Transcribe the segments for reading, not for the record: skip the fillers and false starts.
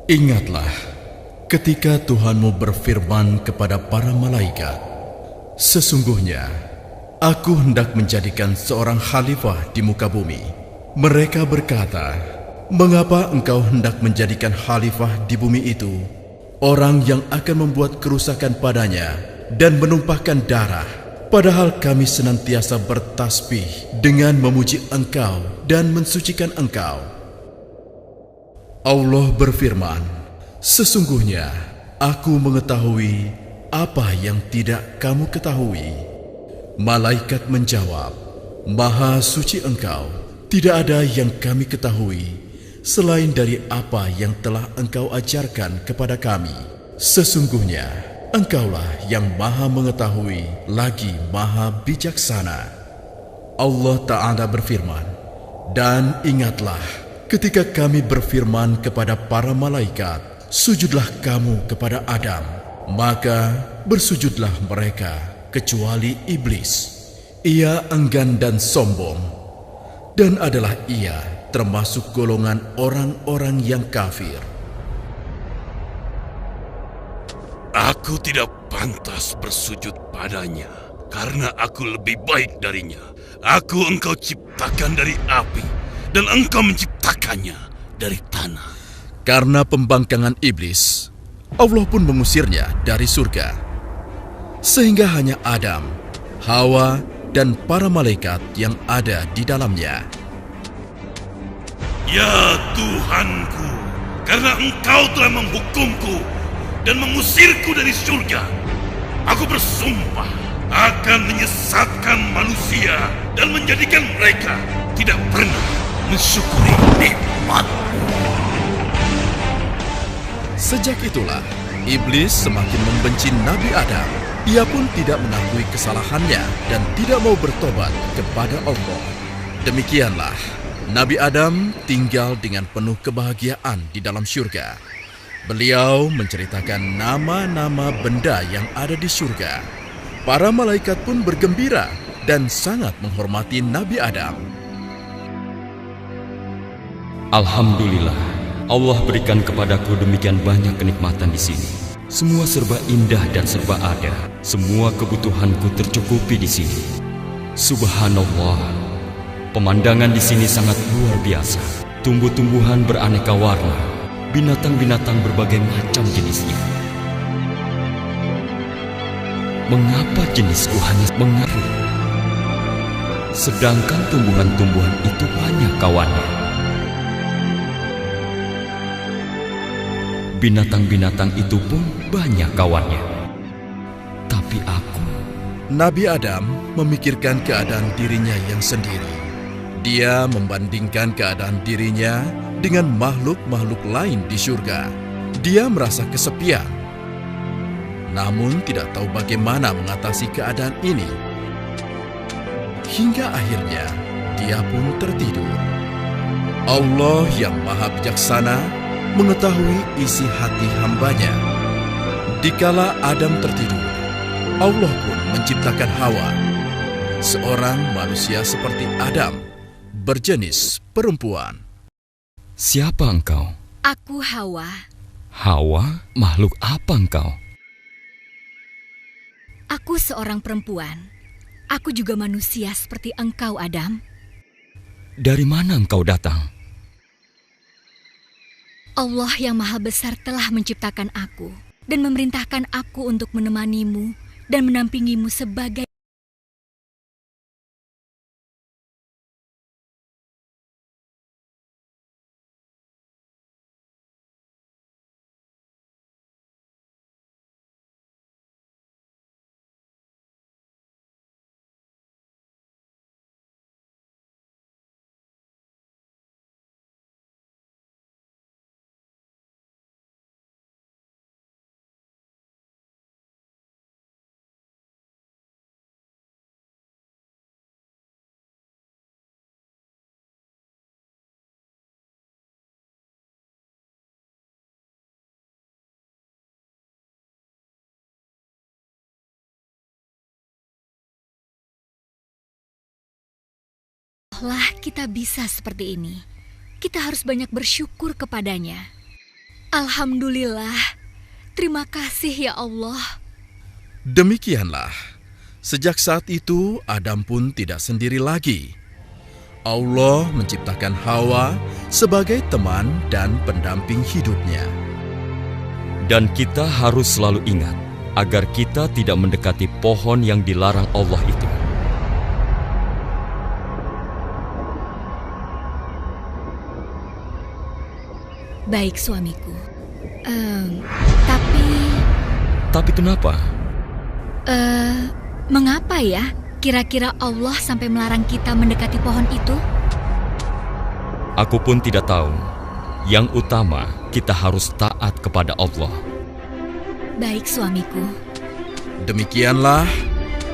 Ingatlah ketika Tuhanmu berfirman kepada para malaikat, "Sesungguhnya aku hendak menjadikan seorang khalifah di muka bumi." Mereka berkata, "Mengapa engkau hendak menjadikan khalifah di bumi itu orang yang akan membuat kerusakan padanya dan menumpahkan darah, padahal kami senantiasa bertasbih dengan memuji engkau dan mensucikan engkau?" Allah berfirman, "Sesungguhnya aku mengetahui apa yang tidak kamu ketahui." Malaikat menjawab, "Maha suci engkau, tidak ada yang kami ketahui selain dari apa yang telah engkau ajarkan kepada kami. Sesungguhnya engkaulah yang maha mengetahui lagi maha bijaksana." Allah Ta'ala berfirman, "Dan ingatlah ketika kami berfirman kepada para malaikat, 'Sujudlah kamu kepada Adam,' maka bersujudlah mereka kecuali iblis. Ia enggan dan sombong, dan adalah ia termasuk golongan orang-orang yang kafir." Aku tidak pantas bersujud padanya, karena aku lebih baik darinya. Aku engkau ciptakan dari api, dan engkau menciptakannya dari tanah. Karena pembangkangan iblis, Allah pun mengusirnya dari surga. Sehingga hanya Adam, Hawa, dan para malaikat yang ada di dalamnya. Ya Tuhanku, karena engkau telah menghukumku dan mengusirku dari surga, aku bersumpah akan menyesatkan manusia dan menjadikan mereka tidak pernah mensyukuri nikmat-Mu. Sejak itulah, iblis semakin membenci Nabi Adam. Ia pun tidak mengakui kesalahannya dan tidak mau bertobat kepada Allah. Demikianlah, Nabi Adam tinggal dengan penuh kebahagiaan di dalam syurga. Beliau menceritakan nama-nama benda yang ada di syurga. Para malaikat pun bergembira dan sangat menghormati Nabi Adam. Alhamdulillah, Allah berikan kepadaku demikian banyak kenikmatan di sini. Semua serba indah dan serba ada. Semua kebutuhanku tercukupi di sini. Subhanallah, pemandangan di sini sangat luar biasa. Tumbuh-tumbuhan beraneka warna, binatang-binatang berbagai macam jenisnya. Mengapa jenisku hanya mengeruh, sedangkan tumbuhan-tumbuhan itu banyak kawannya? Binatang-binatang itu pun banyak kawannya. Tapi aku... Nabi Adam memikirkan keadaan dirinya yang sendiri. Dia membandingkan keadaan dirinya dengan makhluk-makhluk lain di surga. Dia merasa kesepian, namun tidak tahu bagaimana mengatasi keadaan ini. Hingga akhirnya dia pun tertidur. Allah yang maha bijaksana mengetahui isi hati hambanya. Dikala Adam tertidur, Allah pun menciptakan Hawa, seorang manusia seperti Adam, berjenis perempuan. Siapa engkau? Aku Hawa. Hawa, makhluk apa engkau? Aku seorang perempuan. Aku juga manusia seperti engkau, Adam. Dari mana engkau datang? Allah yang maha besar telah menciptakan aku dan memerintahkan aku untuk menemanimu dan mendampingimu sebagai Allah kita bisa seperti ini. Kita harus banyak bersyukur kepadanya. Alhamdulillah. Terima kasih ya Allah. Demikianlah, sejak saat itu Adam pun tidak sendiri lagi. Allah menciptakan Hawa sebagai teman dan pendamping hidupnya. Dan kita harus selalu ingat agar kita tidak mendekati pohon yang dilarang Allah itu. Baik suamiku. Tapi kenapa? Mengapa ya kira-kira Allah sampai melarang kita mendekati pohon itu? Aku pun tidak tahu. Yang utama, kita harus taat kepada Allah. Baik suamiku. Demikianlah,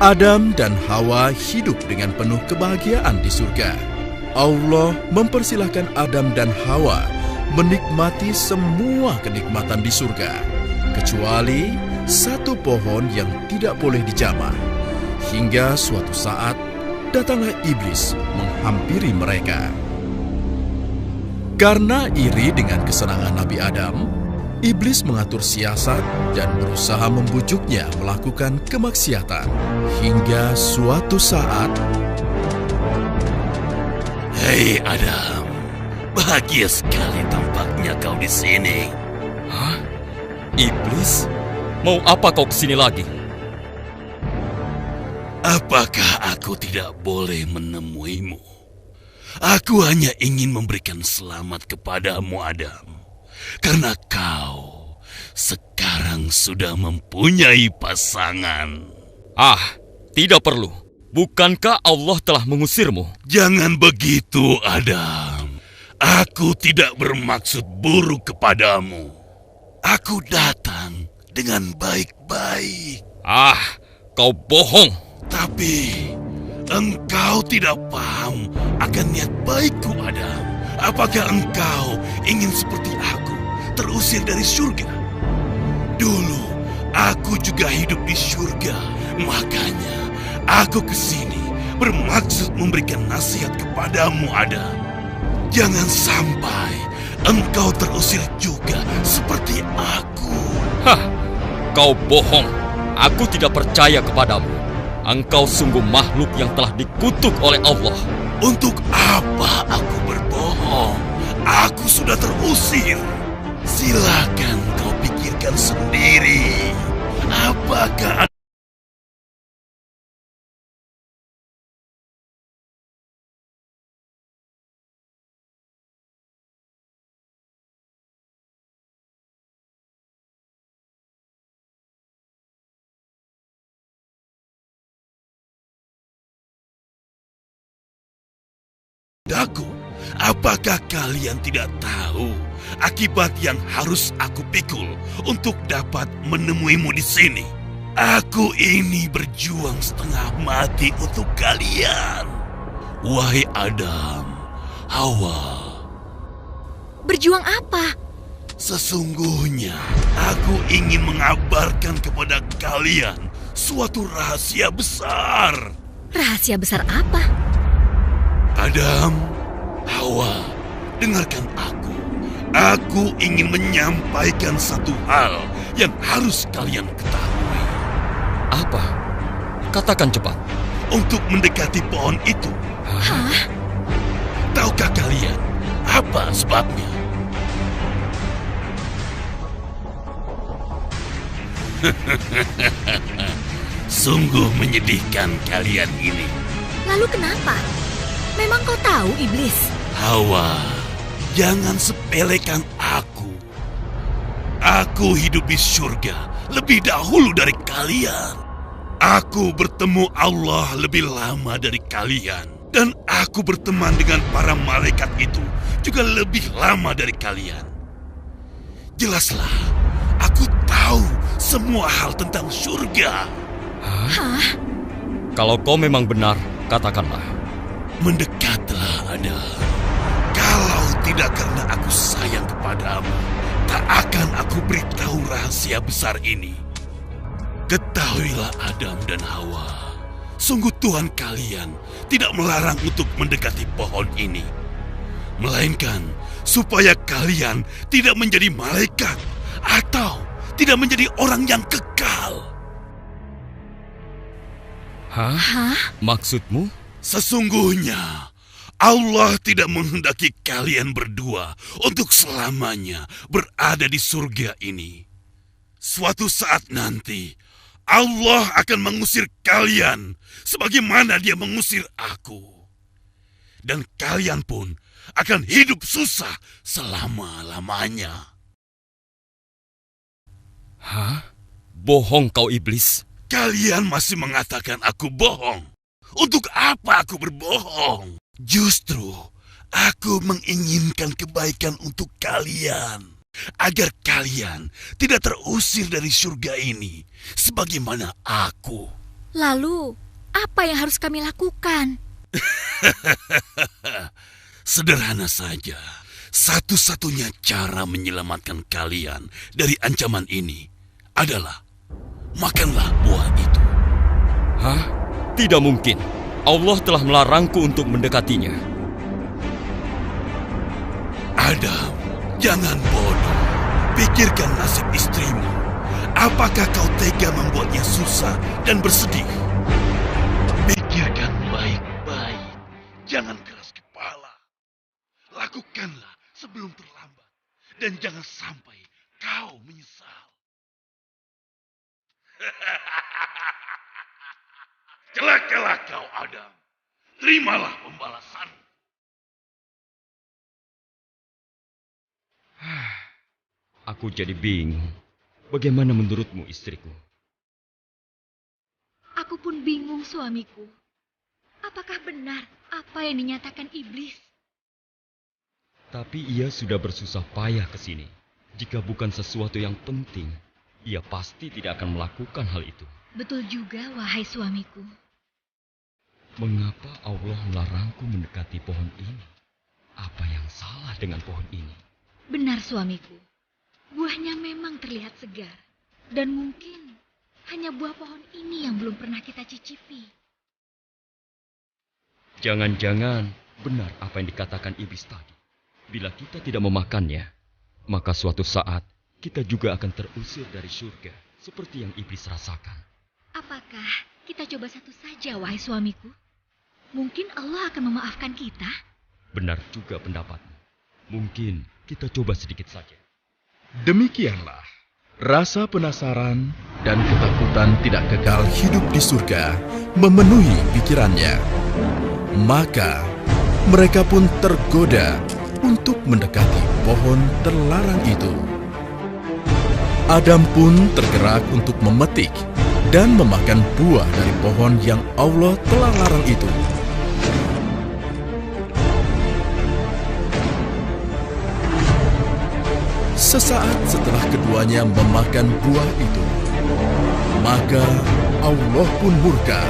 Adam dan Hawa hidup dengan penuh kebahagiaan di surga. Allah mempersilahkan Adam dan Hawa menikmati semua kenikmatan di surga, kecuali satu pohon yang tidak boleh dijamah. Hingga suatu saat, datanglah iblis menghampiri mereka. Karena iri dengan kesenangan Nabi Adam, iblis mengatur siasat dan berusaha membujuknya melakukan kemaksiatan. Hingga suatu saat, Hei Adam, bahagia sekali tampaknya kau di sini. Hah? Iblis? Mau apa kau kesini lagi? Apakah aku tidak boleh menemuimu? Aku hanya ingin memberikan selamat kepadamu, Adam. Karena kau sekarang sudah mempunyai pasangan. Tidak perlu. Bukankah Allah telah mengusirmu? Jangan begitu, Adam. Aku tidak bermaksud buruk kepadamu. Aku datang dengan baik-baik. Kau bohong. Tapi engkau tidak paham akan niat baikku, Adam. Apakah engkau ingin seperti aku, terusir dari surga? Dulu aku juga hidup di surga. Makanya aku kesini bermaksud memberikan nasihat kepadamu, Adam. Jangan sampai engkau terusir juga seperti aku. Kau bohong. Aku tidak percaya kepadamu. Engkau sungguh makhluk yang telah dikutuk oleh Allah. Untuk apa aku berbohong? Aku sudah terusir. Silakan kau pikirkan sendiri. Apakah aku? Apakah kalian tidak tahu akibat yang harus aku pikul untuk dapat menemuimu di sini? Aku ini berjuang setengah mati untuk kalian. Wahai Adam, Hawa. Berjuang apa? Sesungguhnya aku ingin mengabarkan kepada kalian suatu rahasia besar. Rahasia besar apa? Adam, Hawa, dengarkan aku. Aku ingin menyampaikan satu hal yang harus kalian ketahui. Apa? Katakan cepat. Untuk mendekati pohon itu, Hah? tahukah kalian apa sebabnya? Sungguh menyedihkan kalian ini. Lalu kenapa? Memang kau tahu, iblis? Hawa, jangan sepelekan aku. Aku hidup di surga lebih dahulu dari kalian. Aku bertemu Allah lebih lama dari kalian. Dan aku berteman dengan para malaikat itu juga lebih lama dari kalian. Jelaslah, aku tahu semua hal tentang surga. Hah? Kalau kau memang benar, katakanlah. Mendekatlah, Adam. Kalau tidak karena aku sayang kepadamu, tak akan aku beritahu rahasia besar ini. Ketahuilah Adam dan Hawa, sungguh Tuhan kalian tidak melarang untuk mendekati pohon ini. melainkan supaya kalian tidak menjadi malaikat atau tidak menjadi orang yang kekal. Hah? Maksudmu? Sesungguhnya Allah tidak menghendaki kalian berdua untuk selamanya berada di surga ini. Suatu saat nanti, Allah akan mengusir kalian sebagaimana Dia mengusir aku. Dan kalian pun akan hidup susah selama-lamanya. Hah? Bohong kau iblis. Kalian masih mengatakan aku bohong. Untuk apa aku berbohong? Justru aku menginginkan kebaikan untuk kalian, agar kalian tidak terusir dari surga ini sebagaimana aku. Lalu, apa yang harus kami lakukan? Sederhana saja. Satu-satunya cara menyelamatkan kalian dari ancaman ini adalah makanlah buah itu. Hah? Tidak mungkin. Allah telah melarangku untuk mendekatinya. Adam, jangan bodoh. Pikirkan nasib istrimu. Apakah kau tega membuatnya susah dan bersedih? Pikirkan baik-baik. Jangan keras kepala. Lakukanlah sebelum terlambat. Dan jangan sampai kau menyesal. Celakalah kau, Adam. Terimalah pembalasan. Aku jadi bingung. Bagaimana menurutmu, istriku? Aku pun bingung, suamiku. Apakah benar apa yang dinyatakan iblis? Tapi ia sudah bersusah payah ke sini. Jika bukan sesuatu yang penting, ia pasti tidak akan melakukan hal itu. Betul juga, wahai suamiku. Mengapa Allah melarangku mendekati pohon ini? Apa yang salah dengan pohon ini? Benar, suamiku. Buahnya memang terlihat segar. Dan mungkin hanya buah pohon ini yang belum pernah kita cicipi. Jangan-jangan benar apa yang dikatakan iblis tadi. Bila kita tidak memakannya, maka suatu saat kita juga akan terusir dari surga, seperti yang iblis rasakan. Apakah kita coba satu saja, wahai suamiku? Mungkin Allah akan memaafkan kita. Benar juga pendapatmu. Mungkin kita coba sedikit saja. Demikianlah, rasa penasaran dan ketakutan tidak kekal hidup di surga memenuhi pikirannya. Maka mereka pun tergoda untuk mendekati pohon terlarang itu. Adam pun tergerak untuk memetik dan memakan buah dari pohon yang Allah telah larang itu. Sesaat setelah keduanya memakan buah itu, maka Allah pun murka.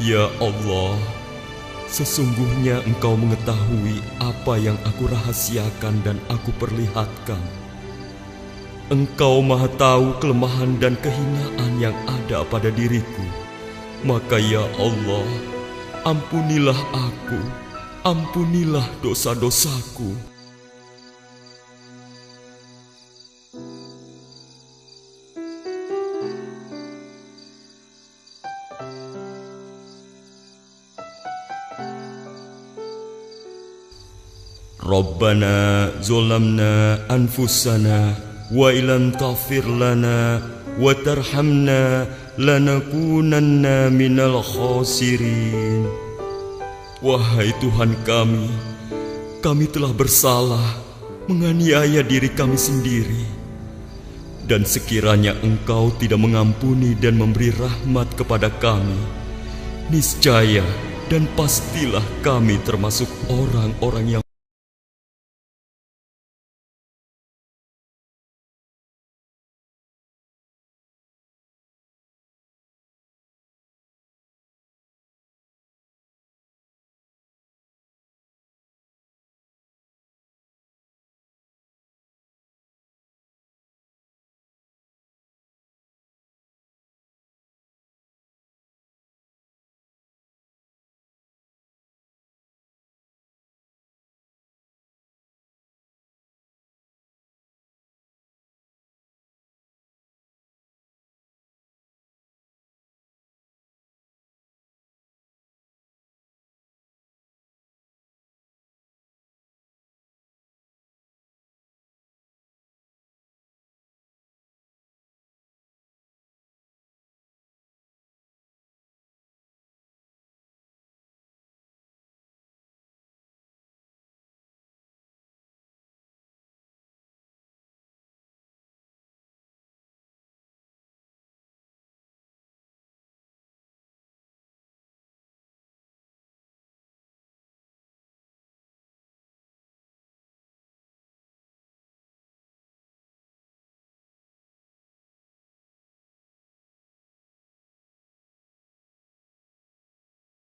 Ya Allah, sesungguhnya Engkau mengetahui apa yang aku rahasiakan dan aku perlihatkan. Engkau Maha tahu kelemahan dan kehinaan yang ada pada diriku. Maka ya Allah, ampunilah aku, ampunilah dosa-dosaku. Rabbana zolamna anfusana wa ilam taghfir lana wa tarhamna lanakunanna minal khasirin. Wahai Tuhan kami telah bersalah menganiaya diri kami sendiri. Dan sekiranya Engkau tidak mengampuni dan memberi rahmat kepada kami, niscaya dan pastilah kami termasuk orang-orang yang